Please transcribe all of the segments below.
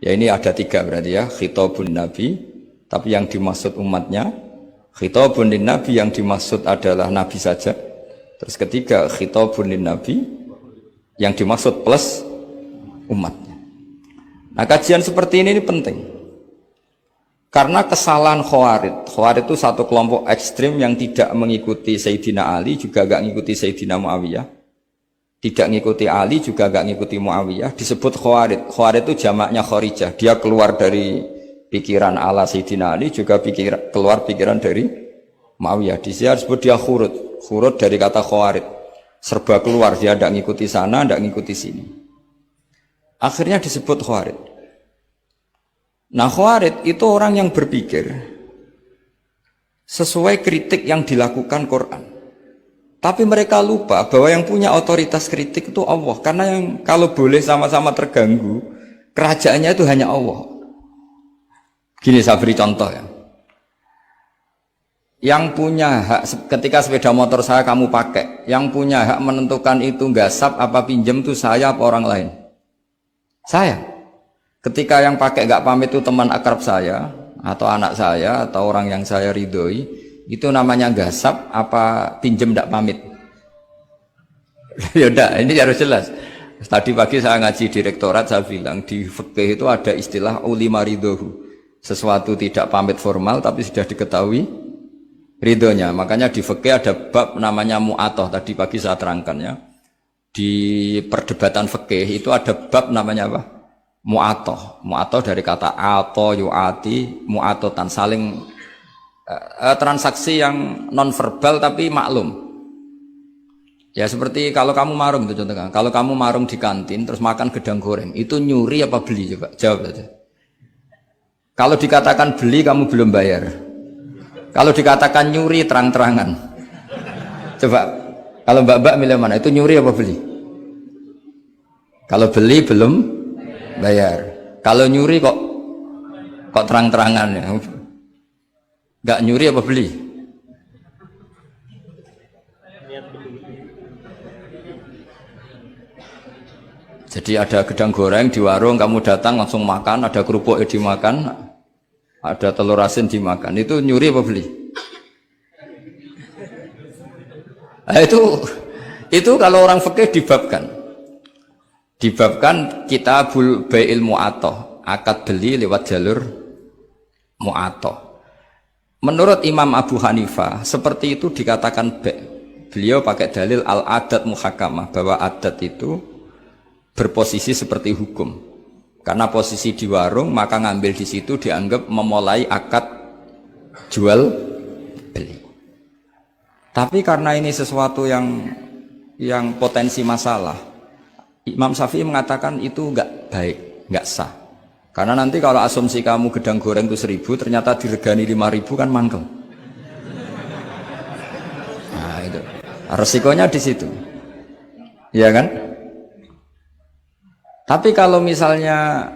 Ya ini ada tiga berarti ya, khitabun nabi, tapi yang dimaksud umatnya, khitabun lin nabi yang dimaksud adalah nabi saja. Terus ketiga, khitabun lin nabi yang dimaksud plus umatnya. Nah, kajian seperti ini penting. Karena kesalahan Khawarij. Khawarij itu satu kelompok ekstrim yang tidak mengikuti Sayyidina Ali, juga gak mengikuti Sayyidina Muawiyah. Tidak mengikuti Ali, juga gak mengikuti Muawiyah. Disebut Khawarij. Khawarij itu jamaknya Kharijah. Dia keluar dari pikiran ala Sayyidina Ali, juga keluar pikiran dari Muawiyah. Di sini disebut dia khurud. Khurud dari kata Khawarij. Serba keluar, dia tidak mengikuti sana, tidak mengikuti sini. Akhirnya disebut Khawarij. Nah, Khawarij itu orang yang berpikir sesuai kritik yang dilakukan Quran. Tapi mereka lupa bahwa yang punya otoritas kritik itu Allah. Karena yang kalau boleh sama-sama terganggu, kerajaannya itu hanya Allah. Gini saya beri contoh ya. Yang punya hak ketika sepeda motor saya kamu pakai, yang punya hak menentukan itu gasap apa pinjam itu saya apa orang lain? Saya. Ketika yang pakai gak pamit itu teman akrab saya atau anak saya atau orang yang saya ridhoi, itu namanya gasap apa pinjem gak pamit? Yaudah, ini harus jelas. Tadi pagi saya ngaji direktorat, saya bilang di fikih itu ada istilah ulima ridhohu, sesuatu tidak pamit formal tapi sudah diketahui ridhonya. Makanya di fikih ada bab namanya mu'atoh, tadi pagi saya terangkan ya. Di perdebatan fikih itu ada bab namanya apa? Mu'atoh. Mu'atoh dari kata ato yu'ati, mu'atotan, saling transaksi yang non verbal tapi maklum. Ya seperti kalau kamu marung itu contohnya. Kalau kamu marung di kantin terus makan gedang goreng, itu nyuri apa beli? Coba jawab saja. Kalau dikatakan beli kamu belum bayar. Kalau dikatakan nyuri terang-terangan. Coba kalau mbak-mbak milih mana? Itu nyuri apa beli? Kalau beli belum bayar. Kalau nyuri kok terang-terangan ya. Enggak nyuri apa beli? Jadi ada gedang goreng di warung, kamu datang langsung makan, ada kerupuk dimakan, ada telur asin dimakan. Itu nyuri apa beli? Nah, itu kalau orang fikih dibabkan kitabul bai'il mu'atoh, akad beli lewat jalur mu'atoh. Menurut Imam Abu Hanifah seperti itu dikatakan beliau pakai dalil al-adat muhakamah, bahwa adat itu berposisi seperti hukum. Karena posisi di warung, maka ngambil di situ dianggap memulai akad jual beli. Tapi karena ini sesuatu yang potensi masalah, Imam Syafi'i mengatakan itu enggak baik, enggak sah. Karena nanti kalau asumsi kamu gedang goreng itu 1.000, ternyata diregani 5.000 kan mangkel. Nah itu resikonya di situ, ya kan? Tapi kalau misalnya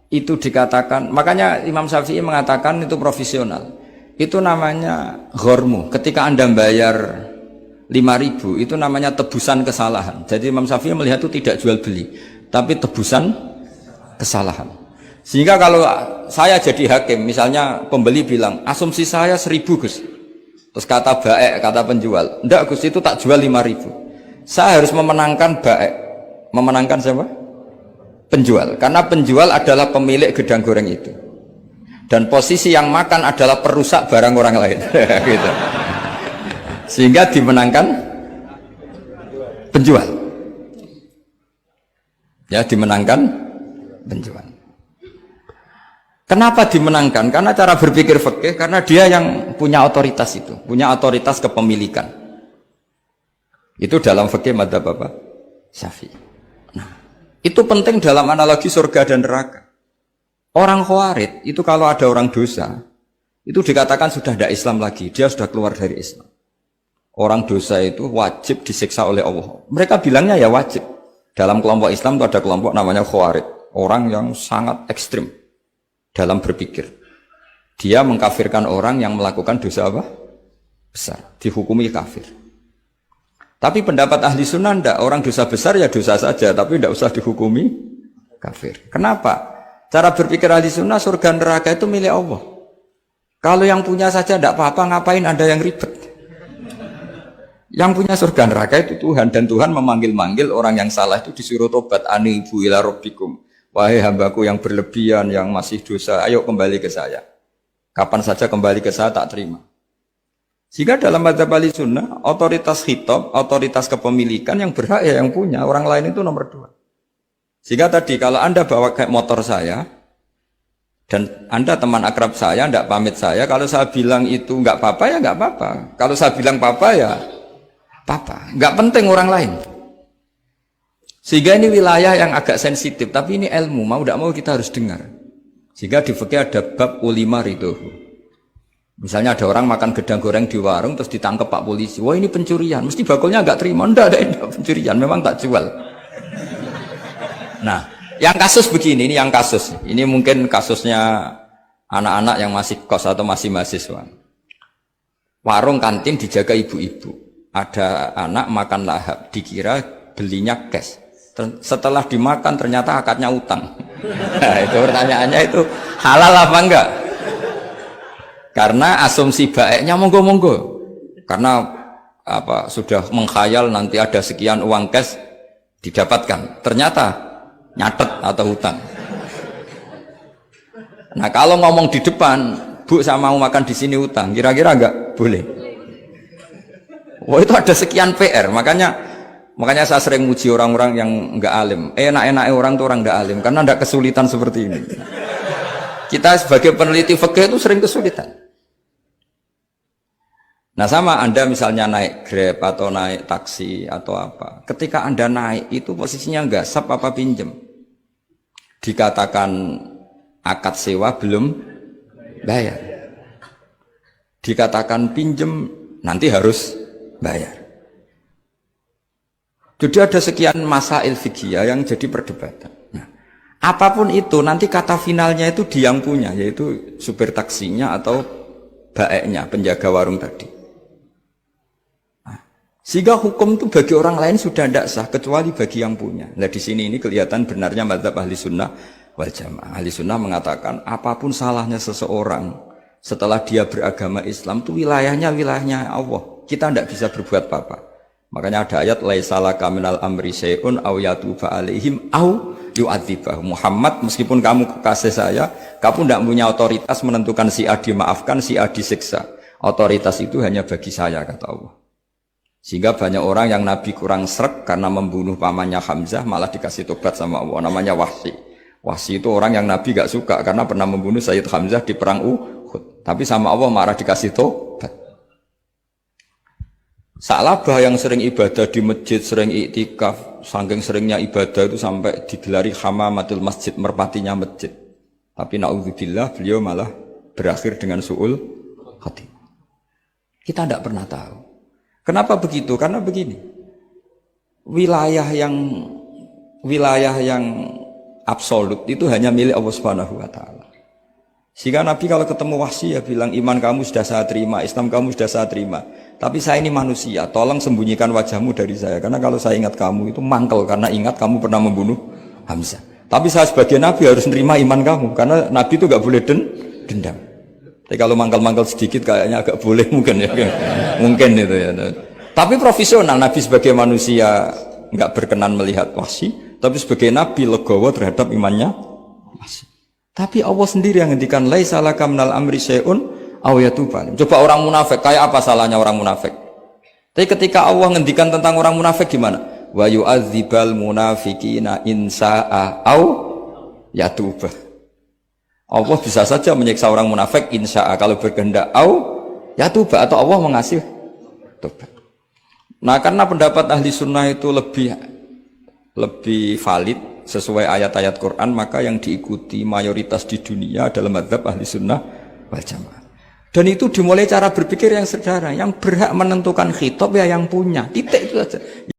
itu dikatakan, makanya Imam Syafi'i mengatakan itu profesional. Itu namanya ghormu. Ketika Anda bayar 5.000, itu namanya tebusan kesalahan. Jadi Imam Syafi'i melihat itu tidak jual beli, tapi tebusan kesalahan. Sehingga kalau saya jadi hakim, misalnya pembeli bilang, asumsi saya 1.000 Gus. Terus kata baek, kata penjual, enggak Gus, itu tak jual 5.000. Saya harus memenangkan baek. Memenangkan siapa? Penjual. Karena penjual adalah pemilik gedang goreng itu. Dan posisi yang makan adalah perusak barang orang lain. Gitu. Sehingga dimenangkan penjual. Ya, dimenangkan penjual. Kenapa dimenangkan? Karena cara berpikir fikih, karena dia yang punya otoritas itu, punya otoritas kepemilikan. Itu dalam fikih madzhab apa? Syafi'i. Nah, itu penting dalam analogi surga dan neraka. Orang Khawarij itu kalau ada orang dosa, itu dikatakan sudah tidak Islam lagi, dia sudah keluar dari Islam. Orang dosa itu wajib disiksa oleh Allah. Mereka bilangnya ya wajib. Dalam kelompok Islam itu ada kelompok namanya Khawarij, orang yang sangat ekstrim dalam berpikir. Dia mengkafirkan orang yang melakukan dosa apa? Besar, dihukumi kafir. Tapi pendapat ahli sunnah enggak, orang dosa besar ya dosa saja, tapi enggak usah dihukumi kafir. Kenapa? Cara berpikir ahli sunnah, surga neraka itu milik Allah. Kalau yang punya saja tidak apa-apa, ngapain Anda yang ribet? Yang punya surga neraka itu Tuhan, dan Tuhan memanggil-manggil orang yang salah itu disuruh tobat. Anibu ila rabbikum, wahai hambaku yang berlebihan, yang masih dosa, ayo kembali ke saya. Kapan saja kembali ke saya tak terima. Sehingga dalam mazhab ahli sunnah, otoritas khitab, otoritas kepemilikan yang berhak ya yang punya, orang lain itu nomor 2. Sehingga tadi kalau Anda bawa kayak motor saya, dan Anda teman akrab saya, tidak pamit saya, kalau saya bilang itu nggak apa-apa ya nggak apa-apa. Kalau saya bilang apa-apa ya apa-apa. Nggak penting orang lain. Sehingga ini wilayah yang agak sensitif, tapi ini ilmu, mau tidak mau kita harus dengar. Sehingga di fikih ada bab ulima ridho. Misalnya ada orang makan gedang goreng di warung terus ditangkap Pak polisi. Wah ini pencurian, mesti bakulnya nggak terima. Enggak pencurian, memang tak jual. Nah, yang kasus begini, ini yang kasus. Ini mungkin kasusnya anak-anak yang masih kos atau masih mahasiswa. Warung kantin dijaga ibu-ibu. Ada anak makan lahap, dikira belinya cash. Setelah dimakan ternyata akadnya utang. Nah, itu pertanyaannya itu halal apa enggak? Karena asumsi baiknya monggo-monggo. Karena apa sudah mengkhayal nanti ada sekian uang cash didapatkan. Ternyata nyatet atau hutang. Nah, kalau ngomong di depan, Bu saya mau makan di sini hutang, kira-kira enggak boleh. Wah, itu ada sekian PR. Makanya saya sering muji orang-orang yang enggak alim. Enak-enaknya orang tuh orang enggak alim karena enggak kesulitan seperti ini. Kita sebagai peneliti fikih itu sering kesulitan. Nah sama Anda misalnya naik Grab atau naik taksi atau apa. Ketika Anda naik itu posisinya gasap apa pinjem. Dikatakan akad sewa belum bayar. Dikatakan pinjem nanti harus bayar. Jadi ada sekian masail fikih yang jadi perdebatan. Nah, apapun itu nanti kata finalnya itu dia yang punya, yaitu supir taksinya atau baeknya, penjaga warung tadi. Sehingga hukum itu bagi orang lain sudah tidak sah kecuali bagi yang punya. Nah di sini ini kelihatan benarnya mazhab ahli sunnah wal jamaah. Ahli sunnah mengatakan apapun salahnya seseorang setelah dia beragama Islam itu wilayahnya Allah. Kita tidak bisa berbuat apa-apa. Makanya ada ayat laisalaka minal amri syai'un aw yatuba alaihim aw yu'adzibah. Muhammad meskipun kamu kekasih saya, kamu tidak punya otoritas menentukan si A dimaafkan, si A disiksa. Otoritas itu hanya bagi saya kata Allah. Sehingga banyak orang yang Nabi kurang srek karena membunuh pamannya Hamzah malah dikasih tobat sama Allah, namanya Wahsy. Wahsy itu orang yang Nabi gak suka karena pernah membunuh Sayyid Hamzah di perang Uhud. Tapi sama Allah marah dikasih tobat. Sa'labah yang sering ibadah di masjid, sering iktikaf, saking seringnya ibadah itu sampai digelari hamamatul masjid, merpatinya masjid. Tapi na'udzubillah beliau malah berakhir dengan su'ul khatimah. Kita tidak pernah tahu. Kenapa begitu? Karena begini, wilayah yang absolut itu hanya milik Allah Subhanahu wa Ta'ala. Sehingga Nabi kalau ketemu Wahsy ya bilang iman kamu sudah saya terima, Islam kamu sudah saya terima. Tapi saya ini manusia, tolong sembunyikan wajahmu dari saya. Karena kalau saya ingat kamu itu mangkel karena ingat kamu pernah membunuh Hamzah. Tapi saya sebagai Nabi harus menerima iman kamu karena Nabi itu gak boleh dendam. Tapi kalau mangkal-mangkal sedikit kayaknya agak boleh mungkin ya. Mungkin itu ya. Tapi profesional Nabi sebagai manusia enggak berkenan melihat Wahsy, tapi sebagai Nabi legowo terhadap imannya Wahsy. Tapi Allah sendiri yang ngendikan laisa laka minal amri syai'un aw yatuba. Coba orang munafik, kayak apa salahnya orang munafik? Tapi ketika Allah ngendikan tentang orang munafik gimana? Wa yu'adzibal munafiqina in sa'a aw yatuba. Allah bisa saja menyiksa orang munafik insya'a kalau berkehendak ya tuba atau Allah mengasih tobat. Nah karena pendapat ahli sunnah itu lebih valid sesuai ayat-ayat Quran, maka yang diikuti mayoritas di dunia adalah mazhab ahli sunnah wal jamaah. Dan itu dimulai cara berpikir yang sederhana, yang berhak menentukan khitab ya yang punya, titik itu saja.